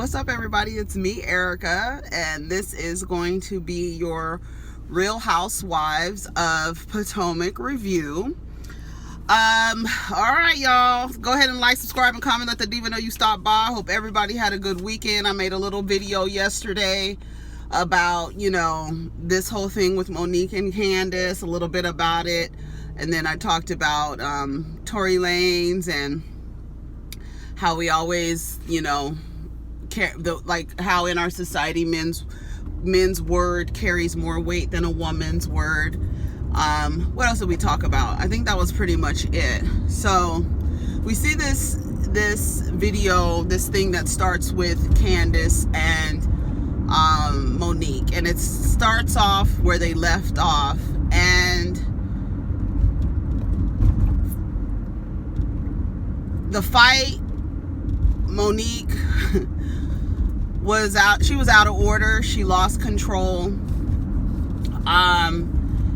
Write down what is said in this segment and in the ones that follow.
What's up, everybody? It's me, Erica, and this is going to be your Real Housewives of Potomac review. All right, y'all. Go ahead and like, subscribe, and comment. Let the diva know you stopped by. Hope everybody had a good weekend. I made a little video yesterday about, this whole thing with Monique and Candiace, a little bit about it. And then I talked about Tory Lanez and how we always, how in our society men's word carries more weight than a woman's word. What else did we talk about? I think that was pretty much it. So we see this video, this thing that starts with Candiace and Monique, and it starts off where they left off, and the fight, Monique was out. She was out of order. She lost control.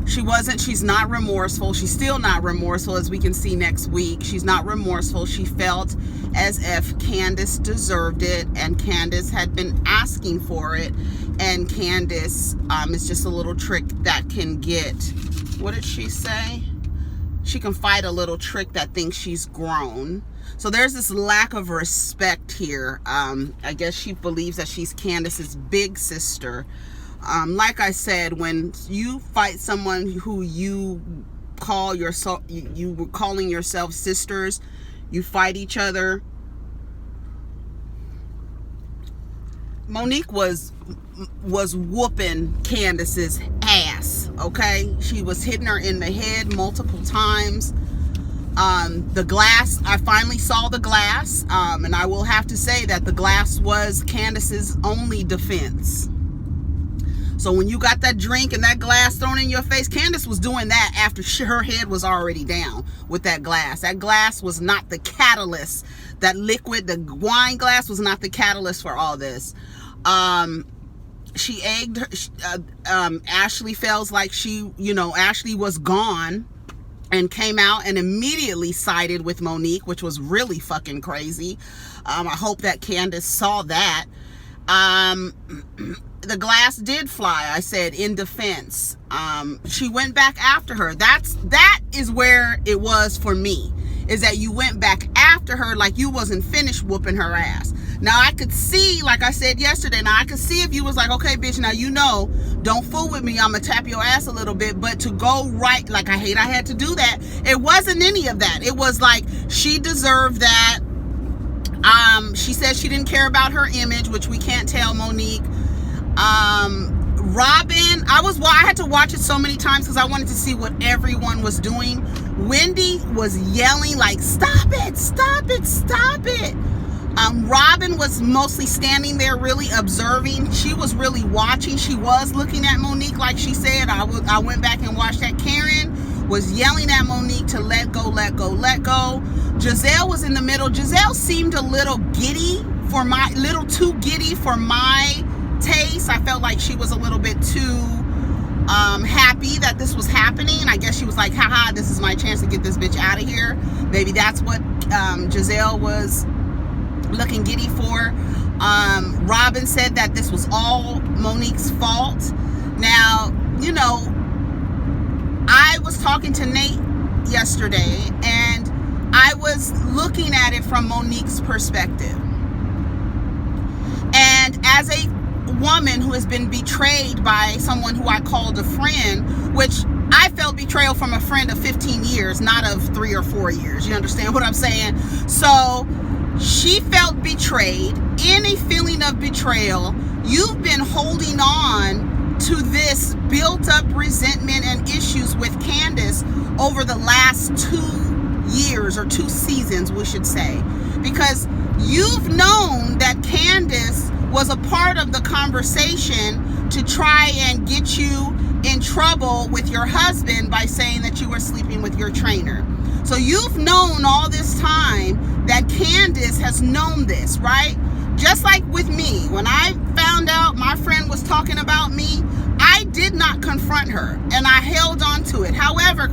She's not remorseful. She's still not remorseful, as we can see next week. She's not remorseful. She felt as if Candiace deserved it, and Candiace had been asking for it, and Candiace is just a little trick that can get, what did she say? She can fight a little trick that thinks she's grown. So there's this lack of respect here. I guess she believes that she's Candiace's big sister. Like I said, when you fight someone who you call yourself, you were calling yourself sisters, you fight each other. Monique was whooping Candiace's ass, okay? She was hitting her in the head multiple times. The glass, I finally saw the glass, and I will have to say that the glass was Candiace's only defense. So when you got that drink and that glass thrown in your face, Candiace was doing that after her head was already down with that glass. That glass was not the catalyst. That liquid, the wine glass, was not the catalyst for all this. She egged her. Ashley feels like Ashley was gone and came out and immediately sided with Monique, which was really fucking crazy. I hope that Candiace saw that. The glass did fly, I said, in defense. She went back after her. That is where it was for me, is that you went back after her like you wasn't finished whooping her ass. Now I could see, like I said yesterday, I could see if you was like, okay, bitch, now don't fool with me, I'm gonna tap your ass a little bit. But to go right, like I had to do that. It wasn't any of that. It was like, she deserved that. She said she didn't care about her image, which we can't tell Monique. Robin, I had to watch it so many times because I wanted to see what everyone was doing. Wendy was yelling like, stop it, stop it, stop it. Robin was mostly standing there really observing. She was really watching. She was looking at Monique, like she said. I went back and watched that. Karen was yelling at Monique to let go, let go, let go. Gizelle was in the middle. Gizelle seemed a little too giddy for my taste. I felt like she was a little bit too happy that this was happening. I guess she was like, haha, this is my chance to get this bitch out of here. Maybe that's what Gizelle was looking giddy for. Robin said that this was all Monique's fault. Now, I was talking to Nate yesterday, and I was looking at it from Monique's perspective. And as a woman who has been betrayed by someone who I called a friend, which I felt betrayal from a friend of 15 years, not of 3 or 4 years. You understand what I'm saying? So she felt betrayed. In a feeling of betrayal, you've been holding on to this built up resentment and issues with Candiace over the last 2 years, or 2 seasons, we should say, because you've known that Candiace was a part of the conversation to try and get you in trouble with your husband by saying that you were sleeping with your trainer. So you've known all this time that Candiace has known this, right? Just like with me, when I found out my friend was talking about me, I did not confront her, and I held on to it. However,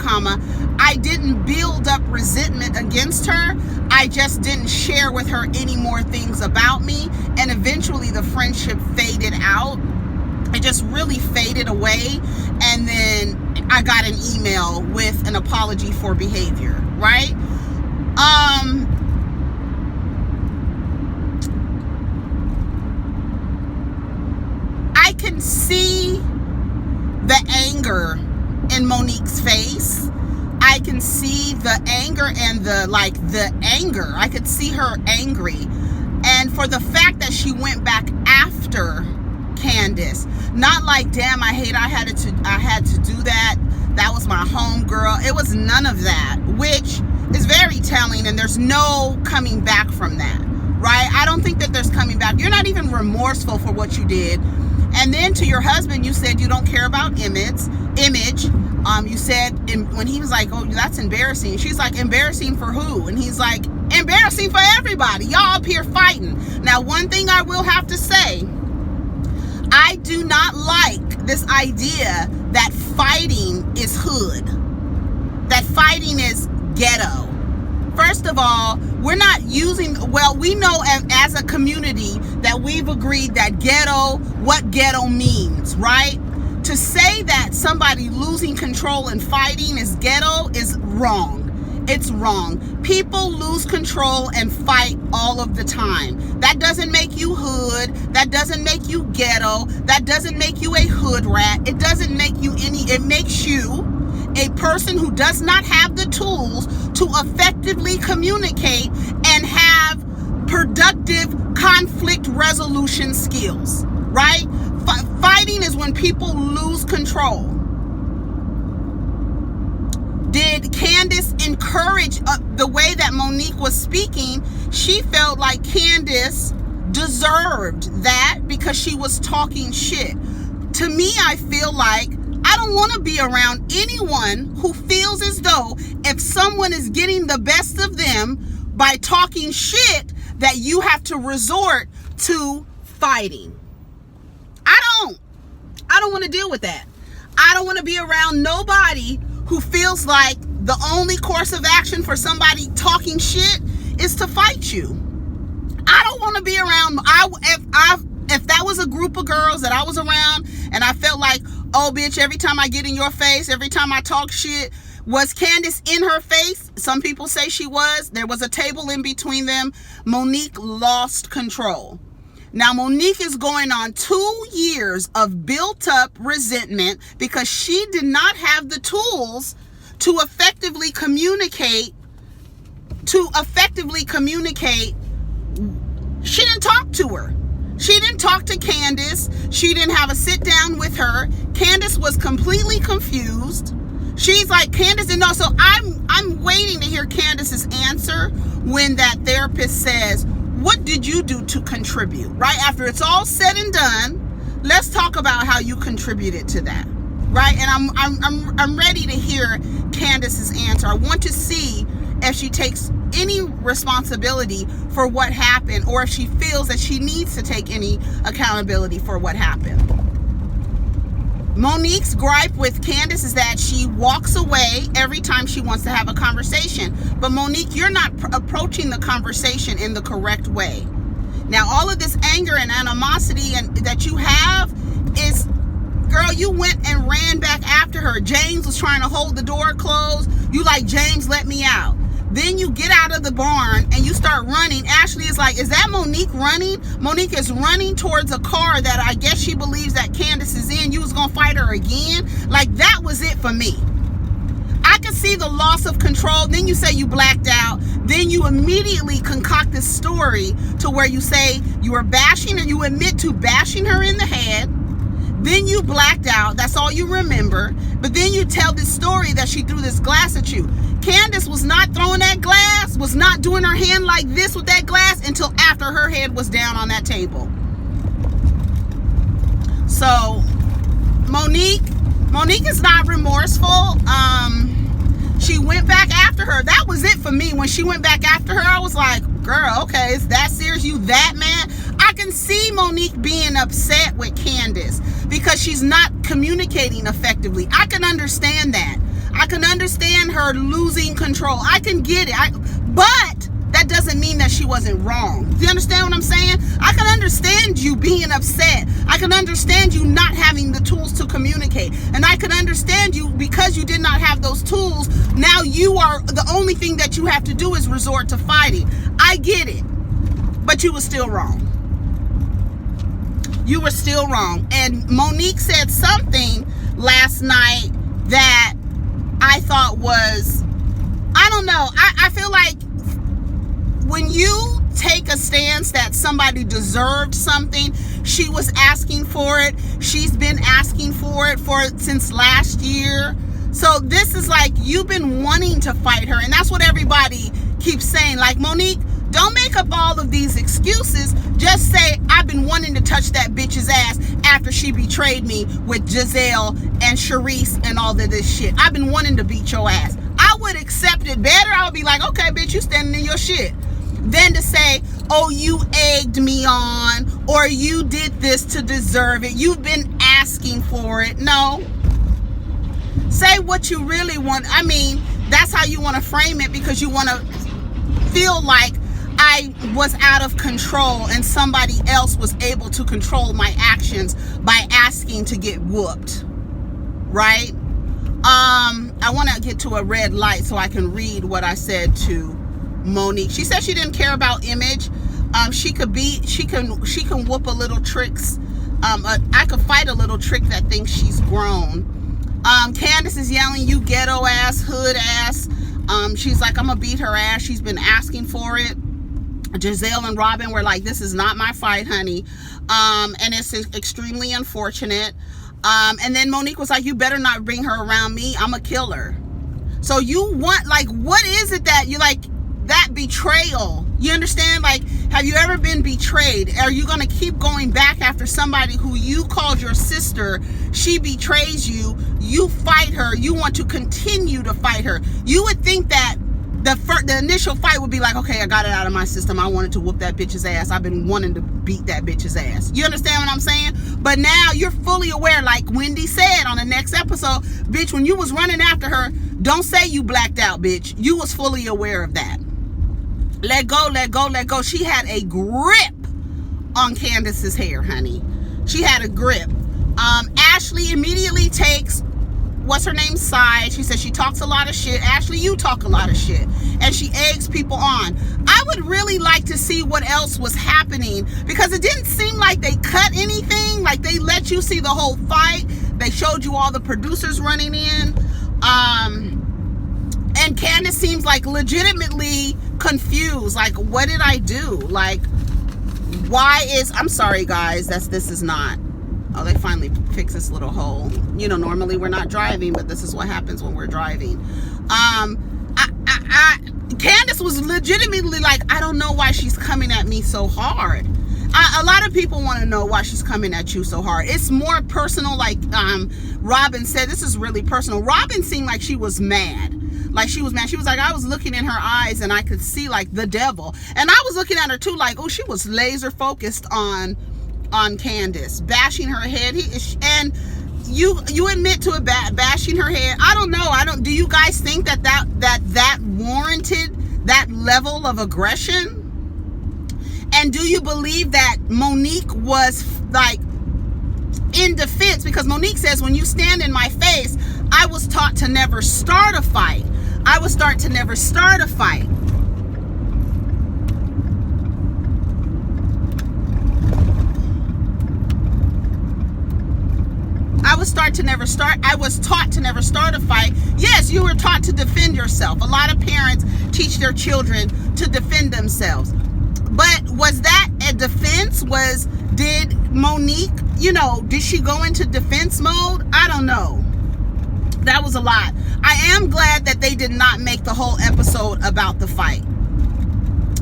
I didn't build up resentment against her. I just didn't share with her any more things about me, and eventually the friendship faded out. It just really faded away, and then I got an email with an apology for behavior, right? I can see the anger in Monique's face. I can see the anger and the anger. I could see her angry. And for the fact that she went back after Candiace, not like, damn, I had to do that. That was my home girl. It was none of that, which is very telling, and there's no coming back from that, right? I don't think that there's coming back. You're not even remorseful for what you did. And then to your husband, you said you don't care about image. You said, when he was like, oh, that's embarrassing. She's like, embarrassing for who? And he's like, embarrassing for everybody. Y'all up here fighting. Now, one thing I will have to say, I do not like this idea that fighting is hood, that fighting is ghetto. First of all, we're not using, well, we know as a community that we've agreed that ghetto, what ghetto means, right? To say that somebody losing control and fighting is ghetto is wrong. It's wrong. People lose control and fight all of the time. That doesn't make you hood. That doesn't make you ghetto. That doesn't make you a hood rat. It doesn't make you it makes you a person who does not have the tools to effectively communicate and have productive conflict resolution skills, right? Fighting is when people lose control. Did Candiace encourage the way that Monique was speaking? She felt like Candiace deserved that because she was talking shit. To me, I feel like I don't want to be around anyone who feels as though if someone is getting the best of them by talking shit, that you have to resort to fighting. I don't want to deal with that. I don't want to be around nobody who feels like the only course of action for somebody talking shit is to fight you. I don't want to be around. If that was a group of girls that I was around and I felt like, oh bitch, every time I get in your face, every time I talk shit, was Candiace in her face? Some people say she was. There was a table in between them. Monique lost control. Now, Monique is going on 2 years of built-up resentment because she did not have the tools to effectively communicate. She didn't talk to her. She didn't talk to Candiace. She didn't have a sit down with her. Candiace was completely confused. She's like, Candiace didn't know. So I'm waiting to hear Candiace's answer when that therapist says, what did you do to contribute? Right after it's all said and done, let's talk about how you contributed to that. Right? And I'm ready to hear Candiace's answer. I want to see if she takes any responsibility for what happened, or if she feels that she needs to take any accountability for what happened. Monique's gripe with Candiace is that she walks away every time she wants to have a conversation. But Monique, you're not approaching the conversation in the correct way. Now, all of this anger and animosity that you have is, girl, you went and ran back after her. James was trying to hold the door closed. You like, James, let me out. Then you get out of the barn and you start running. Ashley is like, is that Monique running? Monique is running towards a car that I guess she believes that Candiace is in. You was going to fight her again? Like, that was it for me. I could see the loss of control. Then you say you blacked out. Then you immediately concoct this story to where you say you were bashing her. You admit to bashing her in the head. Then you blacked out. That's all you remember. But then you tell this story that she threw this glass at you. Candiace was not throwing that glass, was not doing her hand like this with that glass until after her head was down on that table. So, Monique is not remorseful. She went back after her. That was it for me. When she went back after her, I was like, girl, okay, is that serious? You that man? I can see Monique being upset with Candiace because she's not communicating effectively. I can understand that. I can understand her losing control. I can get it. But that doesn't mean that she wasn't wrong. Do you understand what I'm saying? I can understand understand you being upset. I can understand you not having the tools to communicate. And I can understand you because you did not have those tools. Now you are, the only thing that you have to do is resort to fighting. I get it. But you were still wrong. You were still wrong. And Monique said something last night that I thought was, I don't know. I feel like when you take a stance that somebody deserved something, she was asking for it. She's been asking for it since last year. So this is like, you've been wanting to fight her. And that's what everybody keeps saying. Like, Monique, don't make up all of these excuses. Just say, I've been wanting to touch that bitch's ass after she betrayed me with Gizelle and Sharice and all of this shit. I've been wanting to beat your ass. I would accept it better. I would be like, okay, bitch, you standing in your shit. Than to say, oh, you egged me on, or you did this to deserve it. You've been asking for it. No. Say what you really want. I mean, that's how you want to frame it, because you want to feel like I was out of control and somebody else was able to control my actions by asking to get whooped. Right? I want to get to a red light so I can read what I said to Monique. She said she didn't care about image. She can whoop a little tricks. I could fight a little trick that thinks she's grown. Candiace is yelling, you ghetto ass, hood ass. She's like, I'm gonna beat her ass. She's been asking for it. Gizelle and Robin were like, this is not my fight, honey. And it's extremely unfortunate. And then Monique was like, you better not bring her around me. I'm a killer. So you want, like, what is it that you like? That betrayal, you understand? Like, have you ever been betrayed? Are you going to keep going back after somebody who you called your sister? She betrays you. You fight her. You want to continue to fight her. You would think that the initial fight would be like, okay, I got it out of my system. I wanted to whoop that bitch's ass. I've been wanting to beat that bitch's ass. You understand what I'm saying? But now you're fully aware, like Wendy said on the next episode, bitch, when you was running after her, don't say you blacked out, bitch. You was fully aware of that. Let go, let go, let go. She had a grip on Candiace's hair, honey. She had a grip. Ashley immediately takes, what's her name, side. She says she talks a lot of shit. Ashley, you talk a lot of shit. And she eggs people on. I would really like to see what else was happening, because it didn't seem like they cut anything. Like, they let you see the whole fight. They showed you all the producers running in. And Candiace seems like legitimately confused. Like, what did I do? Like, why is, I'm sorry guys, this is not, oh, they finally fixed this little hole. You know, normally we're not driving, but this is what happens when we're driving. Candiace was legitimately like, I don't know why she's coming at me so hard. A lot of people want to know why she's coming at you so hard. It's more personal. Like Robin said, this is really personal. Robin seemed like she was mad. Like, she was mad. She was like, I was looking in her eyes and I could see like the devil. And I was looking at her too, like, oh, she was laser focused on Candiace, bashing her head. And you admit to it, bashing her head. I don't know. Do you guys think that warranted that level of aggression? And do you believe that Monique was like in defense? Because Monique says, when you stand in my face, I was taught to never start a fight. I was taught to never start a fight. I was taught to never start a fight. Yes, you were taught to defend yourself. A lot of parents teach their children to defend themselves. But was that a defense? Did Monique, did she go into defense mode? I don't know. That was a lot. I am glad that they did not make the whole episode about the fight.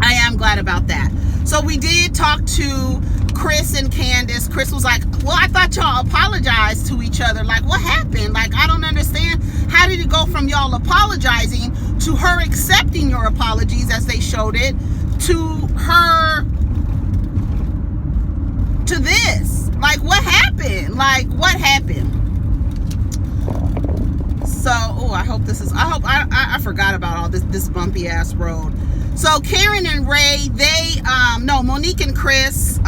I am glad about that. So we did talk to Chris and Candiace. Chris was like, well, I thought y'all apologized to each other. Like, what happened? Like, I don't understand. How did it go from y'all apologizing to her accepting your apologies, as they showed it, to her, to this? Like, what happened? Like, what happened? So, oh, I forgot about all this bumpy ass road. So Karen and Ray, Monique and Chris,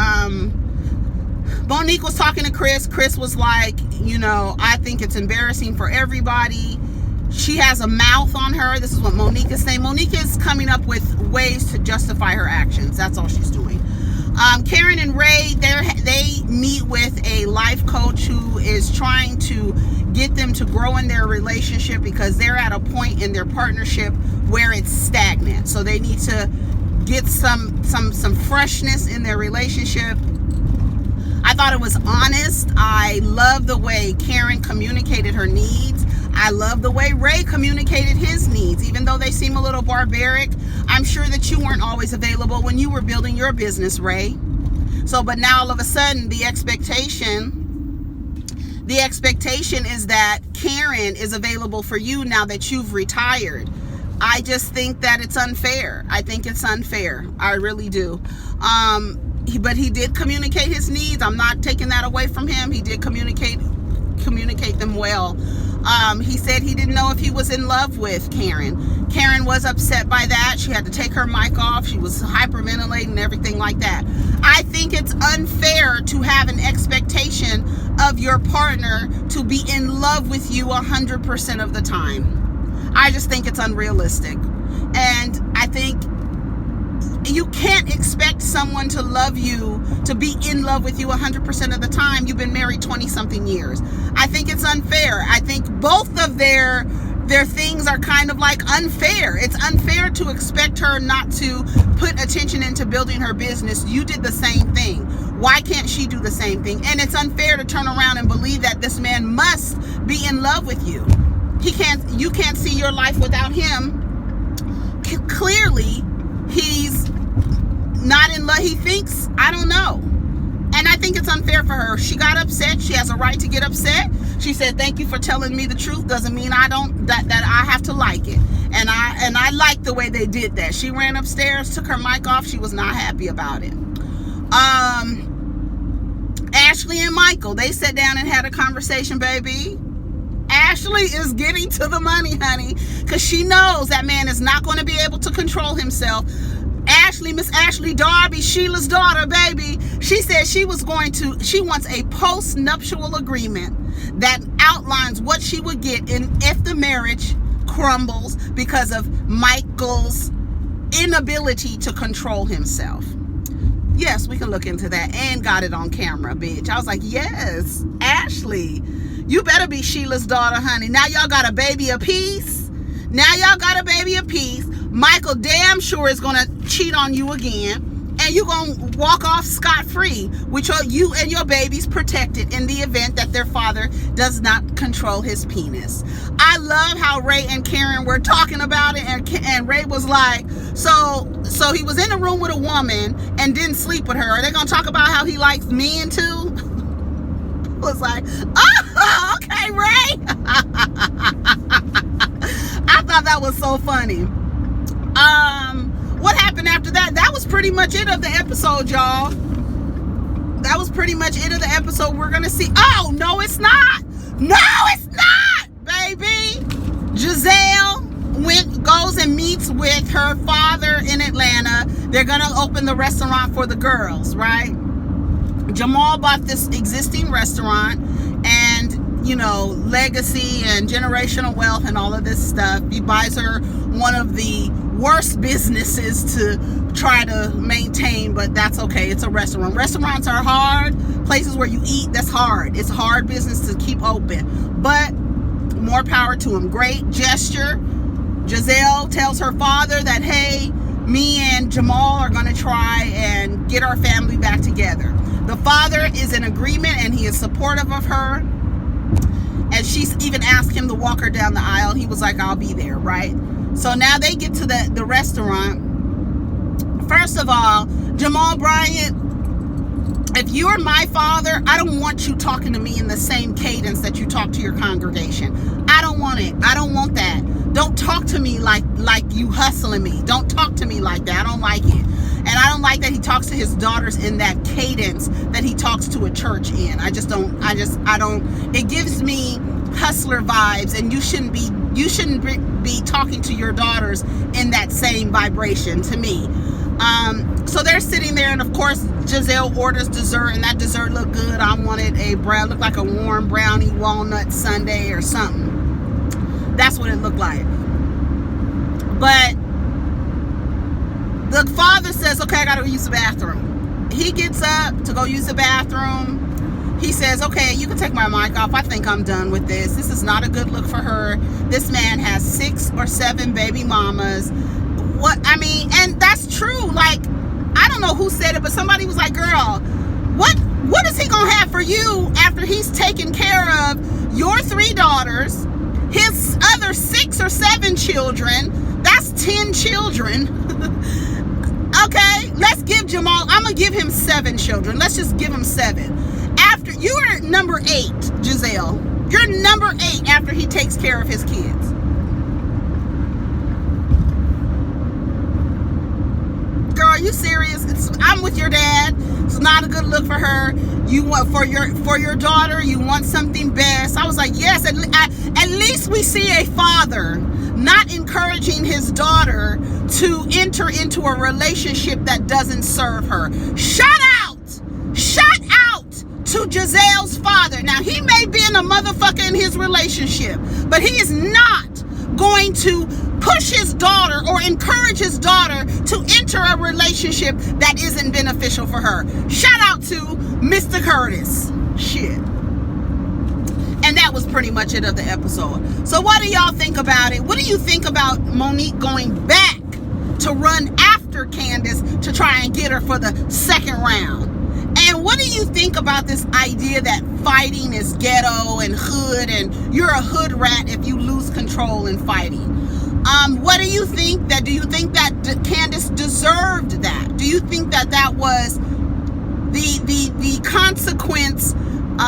Monique was talking to Chris. Chris was like, I think it's embarrassing for everybody. She has a mouth on her. This is what Monique is saying. Monique is coming up with ways to justify her actions. That's all she's doing. Karen and Ray, they meet with a life coach who is trying to get them to grow in their relationship because they're at a point in their partnership where it's stagnant. So they need to get some freshness in their relationship. I thought it was honest. I love the way Karen communicated her needs. I love the way Ray communicated his needs, even though they seem a little barbaric. I'm sure that you weren't always available when you were building your business, Ray. So, but now all of a sudden, the expectation is that Karen is available for you now that you've retired. I just think that it's unfair. I think it's unfair. I really do. But he did communicate his needs. I'm not taking that away from him. He did communicate them well. He said he didn't know if he was in love with Karen. Karen was upset by that. She had to take her mic off. She was hyperventilating and everything like that. I think it's unfair to have an expectation of your partner to be in love with you 100% of the time. I just think it's unrealistic. And I think you can't expect someone to love you, to be in love with you 100% of the time. You've been married 20-something years. I think it's unfair. I think both of their things are kind of like unfair. It's unfair to expect her not to put attention into building her business. You did the same thing. Why can't she do the same thing? And it's unfair to turn around and believe that this man must be in love with you. You can't see your life without him. Clearly, he's not in love. He thinks, I don't know. And I think it's unfair for her. She got upset. She has a right to get upset. She said, thank you for telling me the truth. Doesn't mean that I have to like it. And I like the way they did that. She ran upstairs, took her mic off. She was not happy about it. Ashley and Michael, they sat down and had a conversation, baby. Ashley is getting to the money, honey, because she knows that man is not going to be able to control himself. Miss Ashley Darby, Sheila's daughter, baby, she said she wants a post-nuptial agreement that outlines what she would get if the marriage crumbles because of Michael's inability to control himself. Yes, we can look into that, and got it on camera, bitch. I was like, yes, Ashley, you better be Sheila's daughter, honey. Now y'all got a baby apiece. Michael damn sure is going to cheat on you again, and you're going to walk off scot-free with you and your babies protected in the event that their father does not control his penis. I love how Ray and Karen were talking about it, and Ray was like, so he was in a room with a woman and didn't sleep with her. Are they going to talk about how he likes men too? Was like, oh, okay, Ray. I thought that was so funny. What happened after that? That was pretty much it of the episode, y'all. That was pretty much it of the episode. We're gonna see. Oh, no, it's not. No, it's not, baby. Gizelle goes and meets with her father in Atlanta. They're gonna open the restaurant for the girls, right? Jamal bought this existing restaurant, and legacy and generational wealth and all of this stuff. He buys her one of the worst businesses to try to maintain, but that's okay. It's a restaurant. Restaurants are hard. Places where you eat, that's hard. It's hard business to keep open, but more power to him. Great gesture. Gizelle tells her father that, hey, me and Jamal are going to try and get our family back together. The father is in agreement, and he is supportive of her. And she's even asked him to walk her down the aisle. He was like, I'll be there, right? So now they get to the restaurant. First of all, Jamal Bryant, if you're my father, I don't want you talking to me in the same cadence that you talk to your congregation. I don't want it. I don't want that. Don't talk to me like you hustling me. Don't talk to me like that. I don't like it. And I don't like that he talks to his daughters in that cadence that he talks to a church in. I don't. It gives me hustler vibes, and you shouldn't be talking to your daughters in that same vibration to me. So they're sitting there, and of course Gizelle orders dessert, and that dessert looked good. I wanted a brown, looked like a warm brownie walnut sundae or something. That's what it looked like. But the father says, okay, I gotta use the bathroom. He gets up to go use the bathroom. He says, okay, you can take my mic off. I think I'm done with this. This is not a good look for her. This man has 6 or 7 baby mamas. What, I mean, and that's true. Like, I don't know who said it, but somebody was like, girl, what is he gonna have for you after he's taken care of your 3 daughters, his other 6 or 7 children? That's 10 children. Okay, let's give Jamal, I'm gonna give him 7 children. Let's just give him 7. After, you are number 8, Gizelle. You're number 8 after he takes care of his kids. Girl, are you serious? I'm with your dad. It's not a good look for her. You want for your daughter, you want something best. I was like, yes, at least we see a father not encouraging his daughter to enter into a relationship that doesn't serve her. Shut out to Gizelle's father. Now, he may be in a motherfucker in his relationship, but he is not going to push his daughter or encourage his daughter to enter a relationship that isn't beneficial for her. Shout out to Mr. Curtis. Shit. And that was pretty much it of the episode. So what do y'all think about it? What do you think about Monique going back to run after Candiace to try and get her for the 2nd round? And what do you think about this idea that fighting is ghetto and hood, and you're a hood rat if you lose control in fighting? What do you think? Do you think that Candiace deserved that? Do you think that was the consequence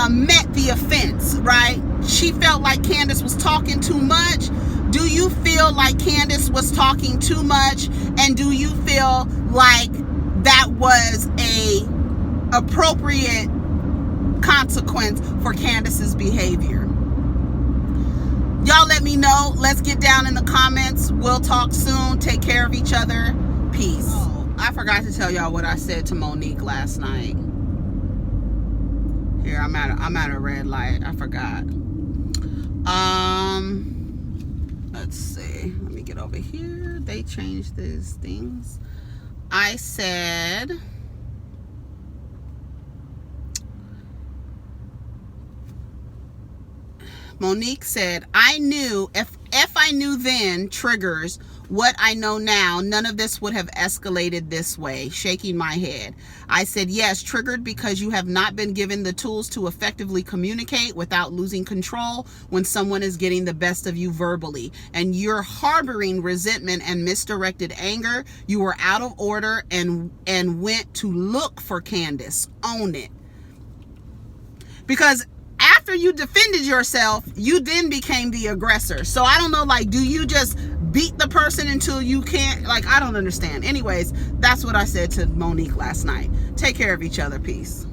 met the offense, right? She felt like Candiace was talking too much. Do you feel like Candiace was talking too much? And do you feel like that was a appropriate consequence for Candiace's behavior? Y'all let me know. Let's get down in the comments. We'll talk soon. Take care of each other. Peace. Oh, I forgot to tell y'all what I said to Monique last night. Here, I'm at a red light. I forgot. Let's see. Let me get over here. They changed these things. I said, Monique said, I knew if I knew then triggers what I know now, none of this would have escalated this way. Shaking my head. I said, yes, triggered because you have not been given the tools to effectively communicate without losing control when someone is getting the best of you verbally. And you're harboring resentment and misdirected anger. You were out of order and went to look for Candiace. Own it. Because after you defended yourself, you then became the aggressor. So I don't know, like, do you just beat the person until you can't? Like, I don't understand. Anyways, that's what I said to Monique last night. Take care of each other. Peace.